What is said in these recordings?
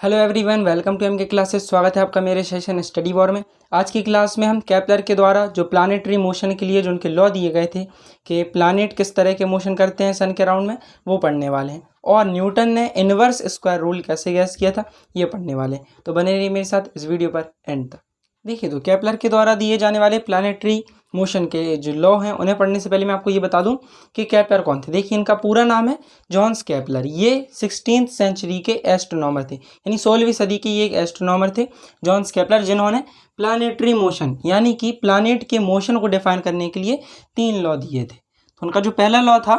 Hello everyone, welcome to MK classes. स्वागत है आपका मेरे सेशन स्टडी वॉर में। आज की क्लास में हम केपलर के द्वारा जो प्लानेटरी मोशन के लिए जो उनके लॉ दिए गए थे कि प्लानेट किस तरह के मोशन करते हैं सन के अराउंड में, वो पढ़ने वाले हैं। और न्यूटन ने इन्वर्स स्क्वायर रूल कैसे गैस किया था, ये पढ़ने वाले हैं। तो बने रहिए मेरे साथ इस वीडियो पर एंड तक। देखिए, तो केपलर के द्वारा दिए जाने वाले प्लानेटरी मोशन के जो लॉ हैं उन्हें पढ़ने से पहले मैं आपको ये बता दूं कि केपलर कौन थे। देखिए, इनका पूरा नाम है जॉन्स केपलर। ये 16th सेंचुरी के एस्ट्रोनॉमर थे, यानी 16वीं सदी के ये एक एस्ट्रोनॉमर थे जॉन्स केपलर, जिन्होंने प्लानेटरी मोशन यानी कि प्लानेट के मोशन को डिफाइन करने के लिए 3 लॉ दिए थे। तो उनका जो पहला लॉ था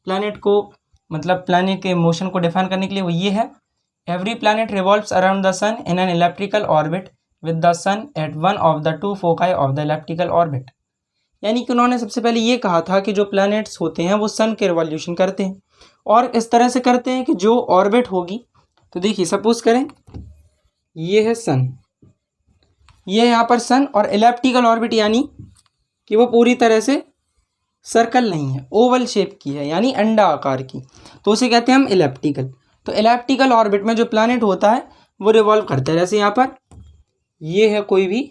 प्लानेट के मोशन को डिफाइन करने के लिए, वो ये है: every planet revolves around the sun in an elliptical orbit with the sun at one of the two foci of the elliptical orbit. यानी कि उन्होंने सबसे पहले ये कहा था कि जो प्लैनेट्स होते हैं वो सन के रिवॉल्यूशन करते हैं, और इस तरह से करते हैं कि जो ऑर्बिट होगी, तो देखिए सपोज करें ये है सन, ये यहाँ पर सन, और इलेप्टिकल ऑर्बिट यानी कि वो पूरी तरह से सर्कल नहीं है, ओवल शेप की है, यानी अंडा आकार की, तो उसे कहते हैं हम इलेप्टिकल। तो इलेप्टिकल ऑर्बिट में जो प्लैनेट होता है वो रिवॉल्व करता है। जैसे यहाँ पर ये है कोई भी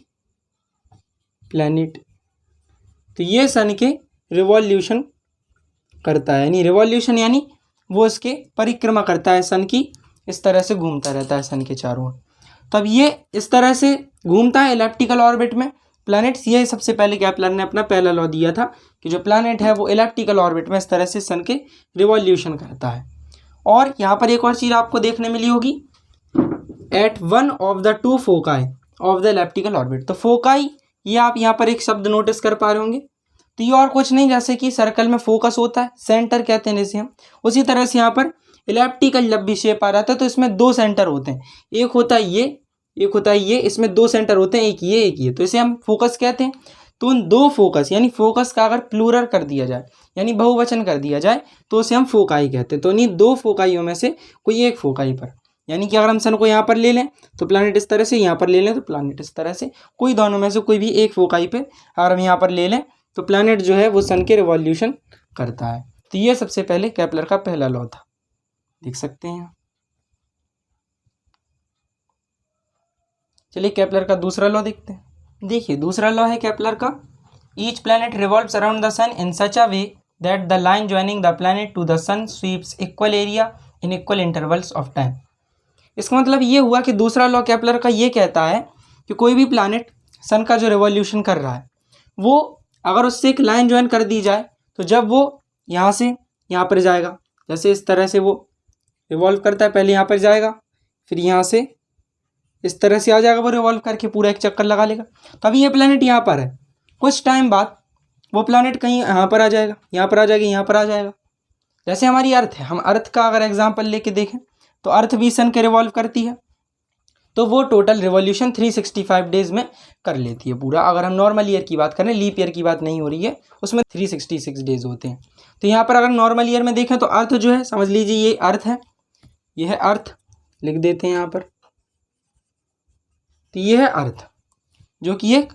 प्लैनेट, तो ये सन के रिवॉल्यूशन करता है, यानी रिवॉल्यूशन यानी वो इसके परिक्रमा करता है सन की, इस तरह से घूमता रहता है सन के चारों ओर। तब ये इस तरह से घूमता है इलेप्टिकल ऑर्बिट में प्लैनेट्स। ये सबसे पहले केपलर ने अपना पहला लॉ दिया था कि जो प्लैनेट है वो इलेप्टिकल ऑर्बिट में इस तरह से सन के रिवॉल्यूशन करता है। और यहाँ पर एक और चीज़ आपको देखने मिली होगी, at one of the two foci of the elliptical orbit. तो फोकाई, ये आप यहाँ पर एक शब्द नोटिस कर पा रहे होंगे, तो ये और कुछ नहीं, जैसे कि सर्कल में फोकस होता है, सेंटर कहते हैं जैसे हम, उसी तरह से यहाँ पर इलेप्टिकल जब भी शेप आ रहा था तो इसमें 2 सेंटर होते हैं, एक होता है ये, एक होता है ये, इसमें 2 सेंटर होते हैं, एक ये, तो इसे हम फोकस कहते हैं। तो उन 2 फोकस, यानी फोकस का अगर प्लूरल कर दिया जाए, यानी बहुवचन कर दिया जाए, तो उसे हम फोकाई कहते हैं। तो इन्हीं 2 फोकाइयों में से कोई एक फोकाई पर, यानी कि अगर हम सन को यहाँ पर ले लें तो प्लैनेट इस तरह से, यहाँ पर ले लें तो प्लैनेट इस तरह से, कोई दोनों में से कोई भी एक फोकाई पे अगर हम यहाँ पर ले लें तो प्लैनेट जो है वो सन के रिवॉल्यूशन करता है। तो ये सबसे पहले केपलर का पहला लॉ था, देख सकते हैं। चलिए केपलर का दूसरा लॉ देखते हैं। देखिए, दूसरा लॉ है केपलर का: each planet revolves around the sun in such a way that the line joining the planet to the sun sweeps equal area in equal intervals of time. इसका मतलब ये हुआ कि दूसरा लॉ केपलर का ये कहता है कि कोई भी प्लैनेट सन का जो रिवॉल्यूशन कर रहा है, वो अगर उससे एक लाइन ज्वाइन कर दी जाए, तो जब वो यहाँ से यहाँ पर जाएगा, जैसे इस तरह से वो रिवॉल्व करता है, पहले यहाँ पर जाएगा, फिर यहाँ से इस तरह से आ जाएगा, वो रिवॉल्व करके पूरा एक चक्कर लगा लेगा। तो अभी ये प्लैनेट यहाँ पर है, कुछ टाइम बाद वो प्लैनेट कहीं यहाँ पर आ जाएगा, यहाँ पर आ जाएगा, यहाँ पर आ जाएगा। जैसे हमारी अर्थ है, हम अर्थ का अगर एग्जाम्पल लेके देखें तो अर्थ भी सन के रिवॉल्व करती है, तो वो टोटल रिवॉल्यूशन 365 डेज में कर लेती है पूरा। अगर हम नॉर्मल ईयर की बात करें, लीप ईयर की बात नहीं हो रही है, उसमें 366 डेज होते हैं। तो यहाँ पर अगर नॉर्मल ईयर में देखें तो अर्थ जो है, समझ लीजिए ये अर्थ है, ये है अर्थ, लिख देते हैं यहाँ पर। तो ये है अर्थ, जो कि एक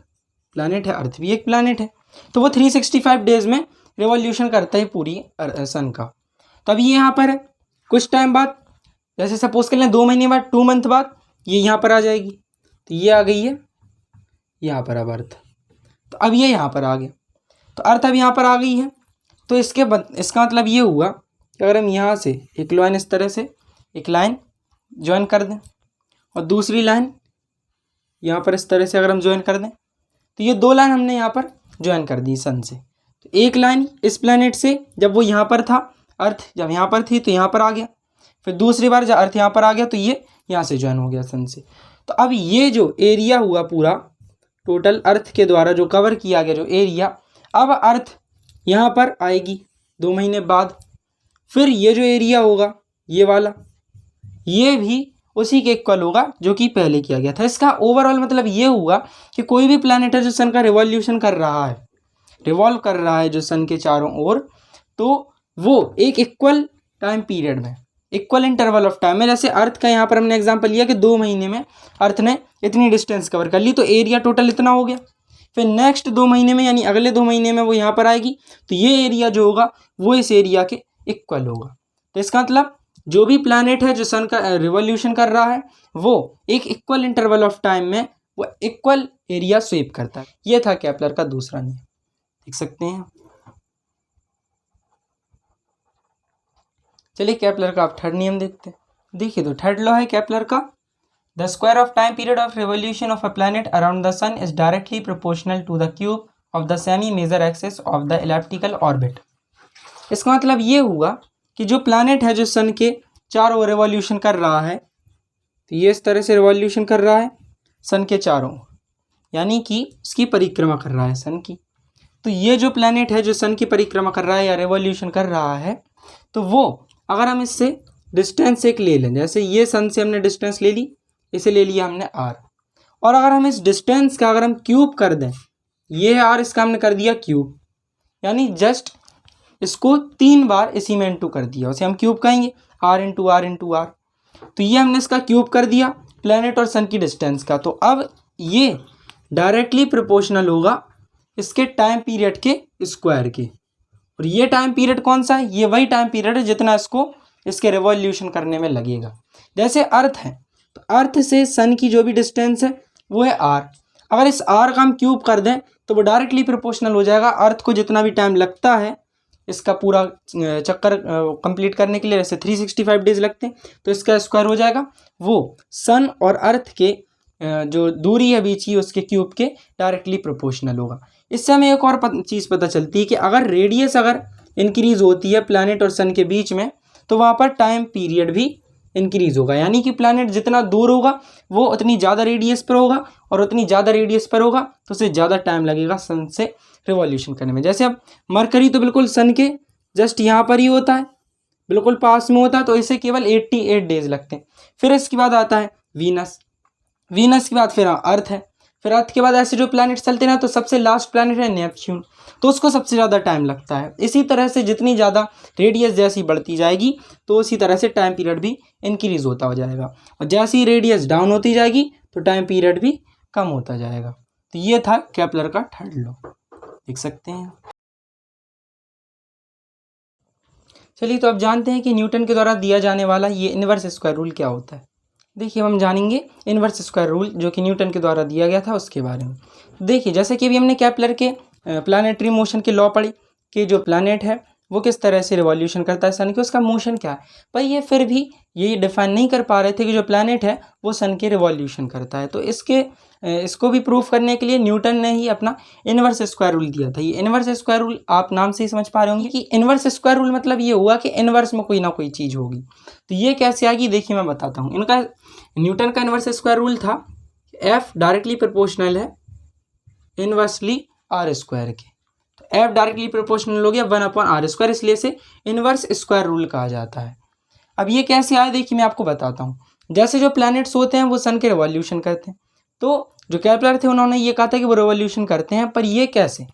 प्लैनेट है, अर्थ भी एक प्लैनेट है। तो वो 365 डेज में रिवॉल्यूशन करता है पूरी सन का। तो अभी यहाँ पर है, कुछ टाइम बाद, जैसे सपोज कर लें 2 महीने बाद, 2 मंथ बाद ये यहाँ पर आ जाएगी, तो ये आ गई है यहाँ पर अब अर्थ। तो अब ये यहाँ पर आ गया, तो अर्थ अब यहाँ पर आ गई है। तो इसका मतलब ये हुआ कि अगर हम यहाँ से एक लाइन इस तरह से एक लाइन ज्वाइन कर दें, और दूसरी लाइन यहाँ पर इस तरह से अगर हम ज्वाइन कर दें, तो ये 2 लाइन हमने यहाँ पर ज्वाइन कर दी सन से। तो एक लाइन इस प्लैनेट से, जब वो यहाँ पर था, अर्थ जब यहाँ पर थी तो यहाँ पर आ गया, फिर दूसरी बार जब अर्थ यहाँ पर आ गया तो ये यहाँ से ज्वाइन हो गया सन से। तो अब ये जो एरिया हुआ पूरा टोटल अर्थ के द्वारा जो कवर किया गया जो एरिया, अब अर्थ यहाँ पर आएगी 2 महीने बाद, फिर ये जो एरिया होगा ये वाला, ये भी उसी के इक्वल होगा जो कि पहले किया गया था। इसका ओवरऑल मतलब ये हुआ कि कोई भी प्लैनेट है जो सन का रिवॉल्यूशन कर रहा है, रिवॉल्व कर रहा है जो सन के चारों ओर, तो वो एक इक्वल टाइम पीरियड में, इक्वल इंटरवल ऑफ टाइम में, जैसे अर्थ का यहाँ पर हमने एग्जांपल लिया कि 2 महीने में अर्थ ने इतनी डिस्टेंस कवर कर ली, तो एरिया टोटल इतना हो गया। फिर नेक्स्ट 2 महीने में, यानी अगले 2 महीने में वो यहाँ पर आएगी, तो ये एरिया जो होगा वो इस एरिया के इक्वल होगा। तो इसका मतलब जो भी प्लैनेट है जो सन का रिवॉल्यूशन कर रहा है वो एक इक्वल इंटरवल ऑफ टाइम में वो इक्वल एरिया स्वीप करता है। ये था केपलर का दूसरा नियम, देख सकते हैं। चलिए केपलर का आप थर्ड नियम देखते हैं। देखिए तो थर्ड लॉ है केपलर का, the square of time period of revolution of a planet around the sun is directly proportional to the cube of the semi major axis of the elliptical orbit. इसका मतलब ये हुआ कि जो planet है जो सन के चारों ओर रिवॉल्यूशन कर रहा है, तो ये इस तरह से रिवॉल्यूशन कर रहा है सन के चारों, यानी कि उसकी परिक्रमा कर रहा है सन की। तो ये जो प्लैनेट है जो सन की परिक्रमा कर रहा है या रिवॉल्यूशन कर रहा है, तो वो अगर हम इससे डिस्टेंस एक ले लें, जैसे ये सन से हमने डिस्टेंस ले ली, इसे ले लिया हमने r, और अगर हम इस डिस्टेंस का अगर हम क्यूब कर दें, ये है r, इसका हमने कर दिया क्यूब, यानी जस्ट इसको 3 बार इसी में इंटू कर दिया, उसे हम क्यूब कहेंगे, r into R into R. तो ये हमने इसका क्यूब कर दिया प्लैनेट और सन की डिस्टेंस का। तो अब ये डायरेक्टली प्रोपोर्शनल होगा इसके टाइम पीरियड के स्क्वायर के, और ये टाइम पीरियड कौन सा है, ये वही टाइम पीरियड है जितना इसको इसके रिवॉल्यूशन करने में लगेगा। जैसे अर्थ है, तो अर्थ से सन की जो भी डिस्टेंस है वो है r, अगर इस r का हम क्यूब कर दें तो वो डायरेक्टली प्रोपोर्शनल हो जाएगा अर्थ को जितना भी टाइम लगता है इसका पूरा चक्कर कंप्लीट करने के लिए, जैसे 365 डेज लगते हैं, तो इसका स्क्वायर हो जाएगा वो सन और अर्थ के जो दूरी है बीच की उसके क्यूब के डायरेक्टली प्रोपोर्शनल होगा। इससे हमें एक और चीज़ पता चलती है कि अगर रेडियस अगर इंक्रीज होती है प्लैनेट और सन के बीच में, तो वहाँ पर टाइम पीरियड भी इंक्रीज होगा, यानी कि प्लैनेट जितना दूर होगा वो उतनी ज़्यादा रेडियस पर होगा, और उतनी ज़्यादा रेडियस पर होगा तो उसे ज़्यादा टाइम लगेगा सन से रिवॉल्यूशन करने में। जैसे अब मरकरी तो बिल्कुल सन के जस्ट यहाँ पर ही होता है, बिल्कुल पास में होता है, तो इसे केवल 88 डेज लगते हैं। फिर इसके बाद आता है वीनस, वीनस के बाद फिर अर्थ है, फिर अर्थ के बाद ऐसे जो प्लैनेट चलते हैं ना, तो सबसे लास्ट प्लैनेट है नेपच्यून, तो उसको सबसे ज़्यादा टाइम लगता है। इसी तरह से जितनी ज़्यादा रेडियस जैसी बढ़ती जाएगी तो उसी तरह से टाइम पीरियड भी इंक्रीज होता हो जाएगा, और जैसे ही रेडियस डाउन होती जाएगी तो टाइम पीरियड भी कम होता जाएगा। तो ये था केपलर का थर्ड लॉ, देख सकते हैं। चलिए तो अब जानते हैं कि न्यूटन के द्वारा दिया जाने वाला ये इनवर्स स्क्वायर रूल क्या होता है। देखिए हम जानेंगे इनवर्स स्क्वायर रूल जो कि न्यूटन के द्वारा दिया गया था उसके बारे में। देखिए जैसे कि अभी हमने केपलर के प्लानिटरी मोशन के लॉ पढ़ी कि जो प्लैनेट है वो किस तरह से रिवॉल्यूशन करता है सन के, उसका मोशन क्या है, पर ये फिर भी ये डिफाइन नहीं कर पा रहे थे कि जो प्लैनेट है वो सन के रिवॉल्यूशन करता है। तो इसको भी प्रूफ करने के लिए न्यूटन ने ही अपना इनवर्स स्क्वायर रूल दिया था। ये इनवर्स स्क्वायर रूल आप नाम से ही समझ पा रहे होंगे कि इनवर्स स्क्वायर रूल मतलब ये हुआ कि इनवर्स में कोई ना कोई चीज़ होगी। तो ये कैसे आएगी देखिए मैं बताता हूँ। इनका न्यूटन का इनवर्स स्क्वायर रूल था एफ डायरेक्टली प्रोपोर्शनल है इनवर्सली आर स्क्वायर के, तो एफ डायरेक्टली प्रोपोर्शनल हो गया 1/r², इसलिए इसे इनवर्स स्क्वायर रूल कहा जाता है। अब ये कैसे आया देखिए मैं आपको बताता हूँ। जैसे जो प्लैनेट्स होते हैं वो सन के रिवॉल्यूशन करते हैं, तो जो केपलर थे उन्होंने ये कहा था कि वो रिवॉल्यूशन करते हैं, पर ये कैसे।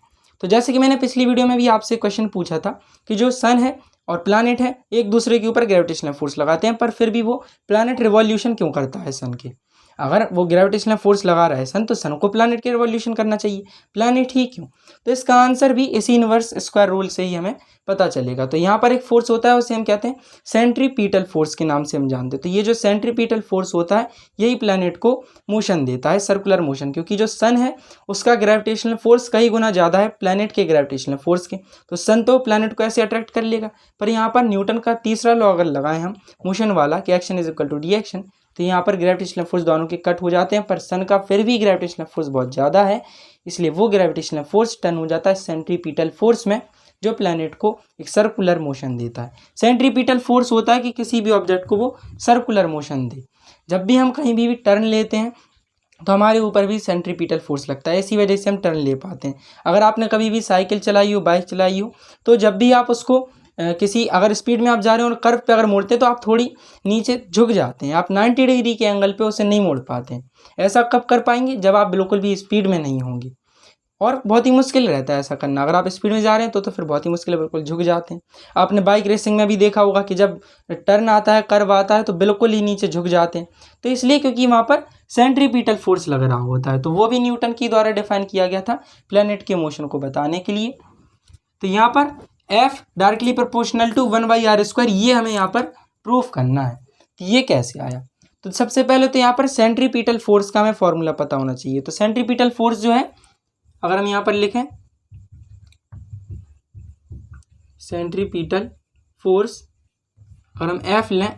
तो जैसे कि मैंने पिछली वीडियो में भी आपसे क्वेश्चन पूछा था कि जो सन है और प्लैनेट है एक दूसरे के ऊपर ग्रेविटेशनल फोर्स लगाते हैं, पर फिर भी वो प्लैनेट रिवॉल्यूशन क्यों करता है सन के। अगर वो ग्रेविटेशनल फोर्स लगा रहा है सन, तो सन को प्लैनेट के रिवॉल्यूशन करना चाहिए, प्लैनेट ही क्यों। तो इसका आंसर भी इसी इनवर्स स्क्वायर रूल से ही हमें पता चलेगा। तो यहाँ पर एक फोर्स होता है उसे हम कहते हैं सेंट्रीपीटल फोर्स के नाम से हम जानते हैं। तो ये जो सेंट्रीपीटल फोर्स होता है यही प्लैनेट को मोशन देता है, सर्कुलर मोशन, क्योंकि जो सन है उसका ग्रेविटेशनल फोर्स कई गुना ज़्यादा है प्लैनेट के ग्रेविटेशनल फोर्स के, तो सन तो प्लैनेट को ऐसे अट्रैक्ट कर लेगा। पर यहाँ पर न्यूटन का तीसरा लॉ अगर लगाएं हम मोशन वाला कि action is equal to reaction, तो यहाँ पर ग्रेविटेशनल फोर्स दोनों के कट हो जाते हैं, पर सन का फिर भी ग्रेविटेशनल फोर्स बहुत ज़्यादा है, इसलिए वो ग्रेविटेशनल फोर्स टर्न हो जाता है सेंट्रीपीटल फोर्स में, जो प्लैनेट को एक सर्कुलर मोशन देता है। सेंट्रीपीटल फोर्स होता है कि किसी भी ऑब्जेक्ट को वो सर्कुलर मोशन दे। जब भी हम कहीं भी टर्न लेते हैं तो हमारे ऊपर भी सेंट्रीपीटल फोर्स लगता है, इसी वजह से हम टर्न ले पाते हैं। अगर आपने कभी भी साइकिल चलाई हो, बाइक चलाई हो, तो जब भी आप उसको किसी अगर स्पीड में आप जा रहे हो और कर्व पे अगर मोड़ते हैं तो आप थोड़ी नीचे झुक जाते हैं, आप 90 डिग्री के एंगल पे उसे नहीं मोड़ पाते हैं। ऐसा कब कर पाएंगे, जब आप बिल्कुल भी स्पीड में नहीं होंगे, और बहुत ही मुश्किल रहता है ऐसा करना। अगर आप स्पीड में जा रहे हैं तो फिर बहुत ही मुश्किल है, बिल्कुल झुक जाते हैं। आपने बाइक रेसिंग में भी देखा होगा कि जब टर्न आता है, कर्व आता है, तो बिल्कुल ही नीचे झुक जाते हैं। तो इसलिए क्योंकि वहाँ पर सेंट्रीपीटल फोर्स लग रहा होता है। तो वो भी न्यूटन के द्वारा डिफाइन किया गया था प्लैनेट के मोशन को बताने के लिए। तो यहाँ पर F directly proportional to 1/r², ये हमें यहाँ पर प्रूफ करना है। तो ये कैसे आया? तो सबसे पहले तो यहाँ पर सेंट्रीपिटल फोर्स का हमें फॉर्मूला पता होना चाहिए। तो सेंट्रीपिटल फोर्स जो है, अगर हम यहाँ पर लिखें सेंट्रीपिटल फोर्स, अगर हम F लें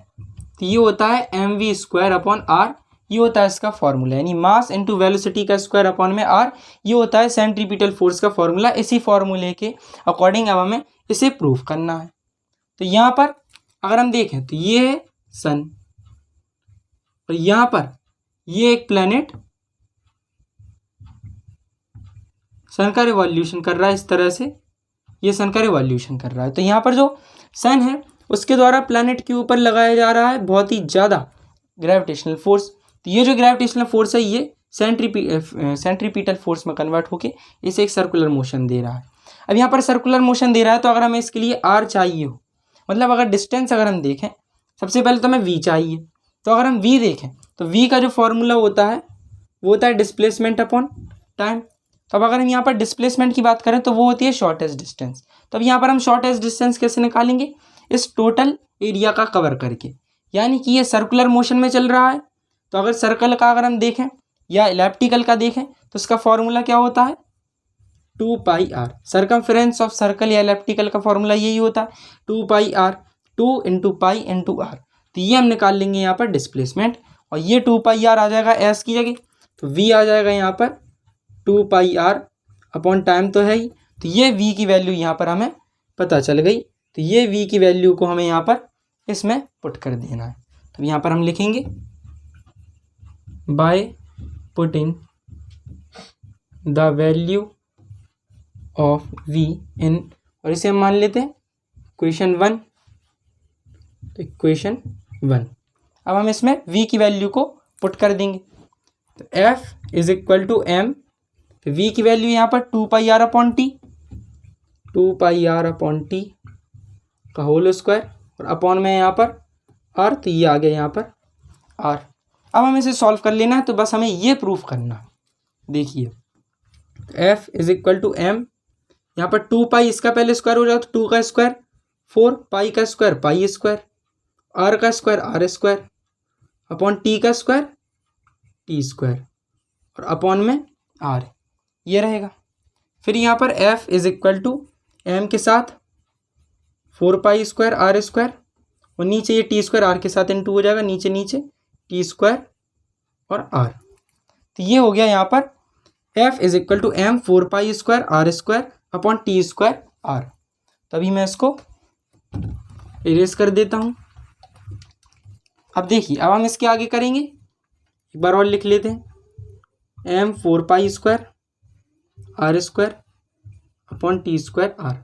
तो ये होता है mv²/r, ये होता है इसका फॉर्मूला, यानी मास इंटू वेलोसिटी का स्क्वायर अपॉन में r, ये होता है सेंट्रीपिटल फोर्स का फॉर्मूला। इसी फॉर्मूले के अकॉर्डिंग अब हमें इसे प्रूफ करना है। तो यहाँ पर अगर हम देखें तो ये है सन, और यहाँ पर ये एक प्लैनेट सन का रिवॉल्यूशन कर रहा है, इस तरह से ये सन का रिवॉल्यूशन कर रहा है। तो यहाँ पर जो सन है उसके द्वारा प्लैनेट के ऊपर लगाया जा रहा है बहुत ही ज़्यादा ग्रेविटेशनल फोर्स। तो ये जो ग्रेविटेशनल फोर्स है ये सेंट्रीपिटल फोर्स में कन्वर्ट होके इसे एक सर्कुलर मोशन दे रहा है। अब यहाँ पर सर्कुलर मोशन दे रहा है, तो अगर हमें इसके लिए r चाहिए हो, मतलब अगर डिस्टेंस अगर हम देखें, सबसे पहले तो हमें v चाहिए। तो अगर हम v देखें तो v का जो फॉर्मूला होता है वो होता है डिस्प्लेसमेंट अपॉन टाइम। तो अब अगर हम यहाँ पर डिस्प्लेसमेंट की बात करें तो वो होती है शॉर्टेस्ट डिस्टेंस। तो अब यहाँ पर हम शॉर्टेस्ट डिस्टेंस कैसे निकालेंगे? इस टोटल एरिया का कवर करके, यानी कि ये सर्कुलर मोशन में चल रहा है। तो अगर सर्कल का अगर हम देखें या इलेप्टिकल का देखें तो इसका फॉर्मूला क्या होता है? 2πr। सर्कमफ्रेंस ऑफ सर्कल या इलेप्टिकल का फॉर्मूला यही होता है 2πr, 2 × पाई × r। तो ये हम निकाल लेंगे यहाँ पर डिस्प्लेसमेंट, और ये 2πr आ जाएगा s की जगह, तो v आ जाएगा यहाँ पर 2πr अपॉन टाइम तो है ही। तो ये v की वैल्यू यहाँ पर हमें पता चल गई। तो ये v की वैल्यू को हमें यहाँ पर इसमें पुट कर देना है। तो यहाँ पर हम लिखेंगे by putting the value of v इन, और इसे हम मान लेते हैं इक्वेशन 1। तो इक्वेशन 1, अब हम इसमें v की वैल्यू को पुट कर देंगे। तो F = m, v की वैल्यू यहाँ पर 2πr/t, 2πr/t का होल स्क्वायर, और अपॉन में यहाँ पर r, तो ये आ गया यहाँ पर r। अब हमें इसे सॉल्व कर लेना है, तो बस हमें ये प्रूफ करना है। देखिए F = m, यहाँ पर 2π इसका पहले स्क्वायर हो जाए तो 2 का स्क्वायर 4, पाई का स्क्वायर पाई स्क्वायर, r का square r square, upon t का स्क्वायर t स्क्वायर, और अपॉन में r, ये रहेगा। फिर यहाँ पर F = m के साथ 4π² r स्क्वायर, और नीचे ये t स्क्वायर r के साथ इंटू हो जाएगा, नीचे नीचे t स्क्वायर और r। तो ये हो गया यहाँ पर F = m 4π² r square upon t square r। तभी मैं इसको इरेज कर देता हूँ। अब देखिए, अब हम इसके आगे करेंगे, एक बार और लिख लेते हैं m 4π² r square upon t square r।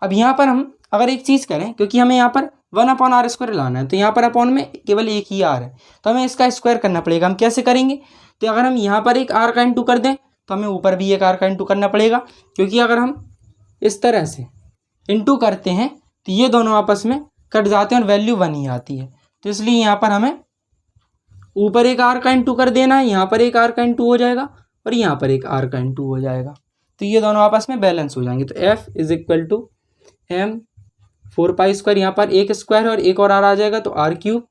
अब यहाँ पर हम अगर एक चीज़ करें, क्योंकि हमें यहाँ पर 1/r² लाना है, तो यहाँ पर अपॉन में केवल एक ही r है, तो हमें इसका स्क्वायर करना पड़ेगा। हम कैसे करेंगे? तो अगर हम यहाँ पर एक r का इंटू कर दें तो हमें ऊपर भी एक r का इंटू करना पड़ेगा, क्योंकि अगर हम इस तरह से इंटू करते हैं तो ये दोनों आपस में कट जाते हैं और वैल्यू 1 ही आती है। तो इसलिए यहाँ पर हमें ऊपर एक r का इंटू कर देना है, यहाँ पर एक r का इंटू हो जाएगा और यहाँ पर एक r का इंटू हो जाएगा, तो ये दोनों आपस में बैलेंस हो जाएंगे। तो F = m 4π², यहाँ पर एक स्क्वायर और एक और r आ जाएगा, तो r³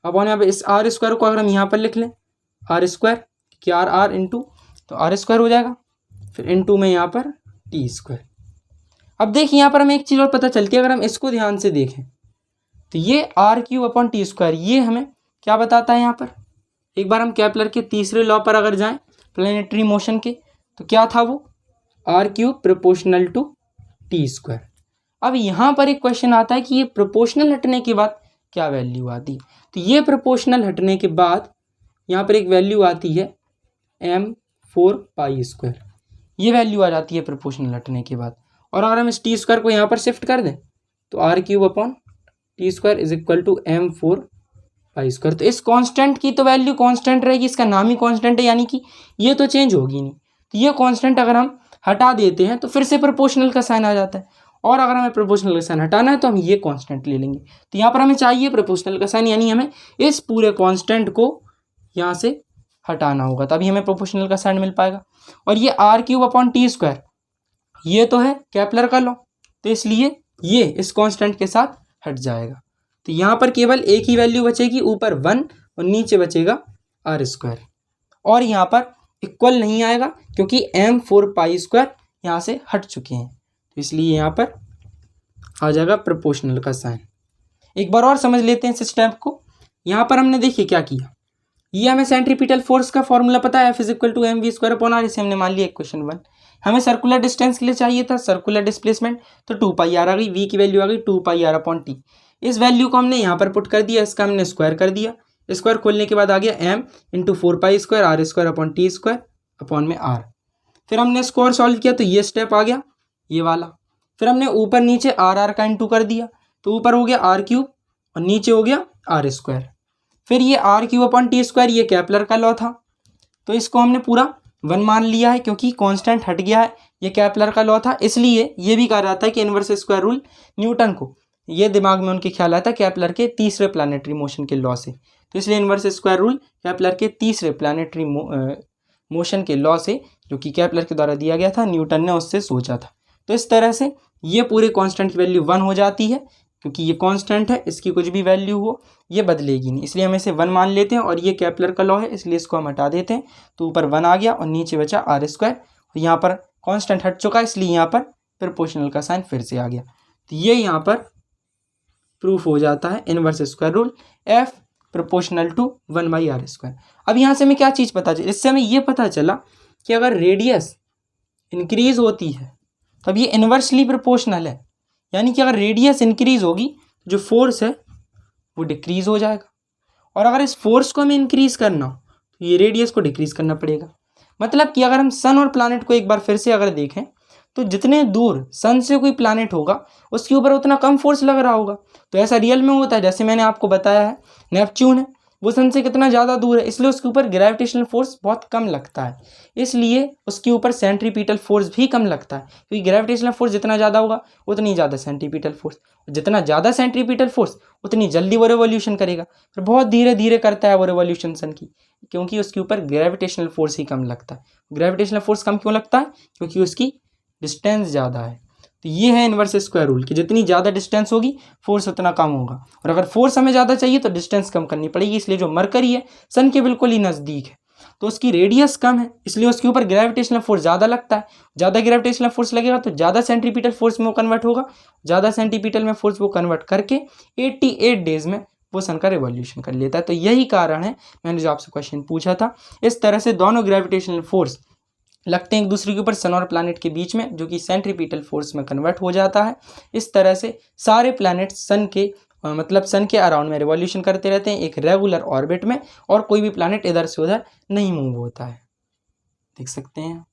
अपॉन यहाँ पर इस r² को अगर हम यहाँ पर लिख लें r², कि r इंटू, तो r² हो जाएगा, फिर इंटू में यहाँ पर t स्क्वायर। अब देखिए यहाँ पर हमें एक चीज़ और पता चलती है, अगर हम इसको ध्यान से देखें तो ये r³ अपॉन t स्क्वायर, ये हमें क्या बताता है? यहाँ पर एक बार हम केपलर के तीसरे लॉ पर अगर जाएं प्लैनेटरी मोशन के, तो क्या था वो? r³ proportional to t square. अब यहाँ पर एक क्वेश्चन आता है कि ये प्रोपोर्शनल हटने के बाद क्या वैल्यू आती है? तो ये प्रोपोर्शनल हटने के बाद यहाँ पर एक वैल्यू आती है m 4π², ये वैल्यू आ जाती है प्रोपोर्शनल हटने के बाद। और अगर हम इस t स्क्वायर को यहाँ पर शिफ्ट कर दें तो r³ upon t square = m 4π²। तो इस कांस्टेंट की तो वैल्यू कांस्टेंट रहेगी, इसका नाम ही कांस्टेंट है, यानी कि ये तो चेंज होगी नहीं। तो ये कांस्टेंट अगर हम हटा देते हैं तो फिर से प्रोपोर्शनल का साइन आ जाता है, और अगर हमें प्रोपोर्शनल का साइन हटाना है तो हम ये कांस्टेंट ले लेंगे। तो यहाँ पर हमें चाहिए प्रोपोर्शनल का साइन, यानी हमें इस पूरे कांस्टेंट को यहाँ से हटाना होगा, तभी हमें प्रोपोर्शनल का साइन मिल पाएगा। और ये r³ अपॉन t स्क्वायर, ये तो है केपलर का लॉ, तो इसलिए ये इस कांस्टेंट के साथ हट जाएगा। तो यहाँ पर केवल एक ही वैल्यू बचेगी, ऊपर 1 और नीचे बचेगा r²। और यहाँ पर इक्वल नहीं आएगा क्योंकि m4π² यहाँ से हट चुके हैं, तो इसलिए यहाँ पर आ जाएगा प्रोपोर्शनल का साइन। एक बार और समझ लेते हैं इस स्टेप को। यहाँ पर हमने देखिए क्या किया, ये हमें सेंट्रीपिटल फोर्स का फॉर्मूला पता है, F = mv²/r। इसे हमने मान लिया इक्वेशन 1। हमें सर्कुलर डिस्टेंस के लिए चाहिए था सर्कुलर डिस्प्लेसमेंट, तो 2πr आ गई, v की वैल्यू आ गई 2πr/t। इस वैल्यू को हमने यहाँ पर पुट कर दिया, इसका हमने स्क्वायर कर दिया। स्क्वायर खोलने के बाद आ गया m × 4π² r²/t²/r। फिर हमने इसको और सॉल्व किया तो ये स्टेप आ गया, ये वाला। फिर हमने ऊपर नीचे r का इंटू कर दिया, तो ऊपर हो गया r³ और नीचे हो गया r²। फिर ये r³ t², ये केपलर का लॉ था, तो इसको हमने पूरा 1 मान लिया है क्योंकि कांस्टेंट हट गया है, ये केपलर का लॉ था। इसलिए ये भी कहा जाता है कि इनवर्स स्क्वायर रूल न्यूटन को, ये दिमाग में उनके ख्याल आता है केपलर के तीसरे प्लानिटरी मोशन के लॉ से, तो इसलिए इनवर्स स्क्वायर रूल केपलर के तीसरे प्लानिटरी मोशन के लॉ से, जो कि केपलर के द्वारा दिया गया था, न्यूटन ने उससे सोचा था। तो इस तरह से ये पूरे कांस्टेंट की वैल्यू 1 हो जाती है, क्योंकि ये कांस्टेंट है, इसकी कुछ भी वैल्यू हो ये बदलेगी नहीं, इसलिए हम इसे 1 मान लेते हैं। और ये केपलर का लॉ है, इसलिए इसको हम हटा देते हैं, तो ऊपर 1 आ गया और नीचे बचा r²। यहाँ पर कांस्टेंट हट चुका है, इसलिए यहाँ पर प्रोपोर्शनल का साइन फिर से आ गया। तो ये यहाँ पर प्रूफ हो जाता है inverse square rule F = 1/r²। अब यहाँ से हमें क्या चीज़ पता चली, इससे हमें ये पता चला कि अगर रेडियस इंक्रीज होती है तब ये इन्वर्सली प्रोपोर्शनल है, यानी कि अगर रेडियस इंक्रीज होगी तो जो फोर्स है वो डिक्रीज हो जाएगा, और अगर इस फोर्स को हमें इंक्रीज करना हो तो ये रेडियस को डिक्रीज करना पड़ेगा। मतलब कि अगर हम सन और प्लैनेट को एक बार फिर से अगर देखें तो जितने दूर सन से कोई प्लैनेट होगा उसके ऊपर उतना कम फोर्स लग रहा होगा। तो ऐसा रियल में होता है, जैसे मैंने आपको बताया है नेपच्यून है वो सन से कितना ज़्यादा दूर है, इसलिए उसके ऊपर ग्रेविटेशनल फोर्स बहुत कम लगता है, इसलिए उसके ऊपर सेंट्रीपिटल फोर्स भी कम लगता है, क्योंकि ग्रेविटेशनल फोर्स जितना ज़्यादा होगा उतनी ज़्यादा सेंट्रीपिटल फोर्स, जितना ज़्यादा सेंट्रीपिटल फोर्स उतनी जल्दी वो रिवॉल्यूशन करेगा, फिर बहुत धीरे धीरे करता है वो रिवॉल्यूशन सन की, क्योंकि उसके ऊपर ग्रेविटेशनल फोर्स ही कम लगता है। ग्रेविटेशनल फोर्स कम क्यों लगता है, क्योंकि उसकी डिस्टेंस ज़्यादा है। तो ये है इनवर्स स्क्वायर रूल कि जितनी ज़्यादा डिस्टेंस होगी फोर्स उतना कम होगा, और अगर फोर्स हमें ज़्यादा चाहिए तो डिस्टेंस कम करनी पड़ेगी। इसलिए जो मरकरी है सन के बिल्कुल ही नज़दीक है तो उसकी रेडियस कम है, इसलिए उसके ऊपर ग्रेविटेशनल फोर्स ज़्यादा लगता है। ज़्यादा ग्रेविटेशनल फोर्स लगेगा तो ज़्यादा सेंट्रीपिटल फोर्स में वो कन्वर्ट होगा, ज़्यादा सेंट्रीपिटल में फोर्स वो कन्वर्ट करके 88 डेज में वो सन का रिवॉल्यूशन कर लेता है। तो यही कारण है, मैंने जो आपसे क्वेश्चन पूछा था, इस तरह से दोनों ग्रेविटेशनल फोर्स लगते हैं एक दूसरे के ऊपर सन और प्लैनेट के बीच में, जो कि सेंट्रीपिटल फोर्स में कन्वर्ट हो जाता है। इस तरह से सारे प्लैनेट सन के मतलब सन के अराउंड में रिवॉल्यूशन करते रहते हैं एक रेगुलर ऑर्बिट में, और कोई भी प्लैनेट इधर से उधर नहीं मूव होता है, देख सकते हैं।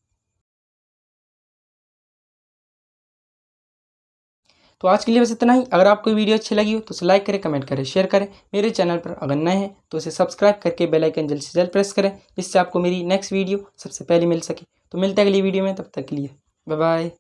तो आज के लिए बस इतना ही। अगर आपको वीडियो अच्छी लगी हो तो उसे लाइक करें, कमेंट करें, शेयर करें। मेरे चैनल पर अगर नए हैं तो उसे सब्सक्राइब करके बेल आइकन जल्द से जल्द प्रेस करें, जिससे आपको मेरी नेक्स्ट वीडियो सबसे पहले मिल सके। तो मिलते हैं अगली वीडियो में, तब तक के लिए बाय बाय।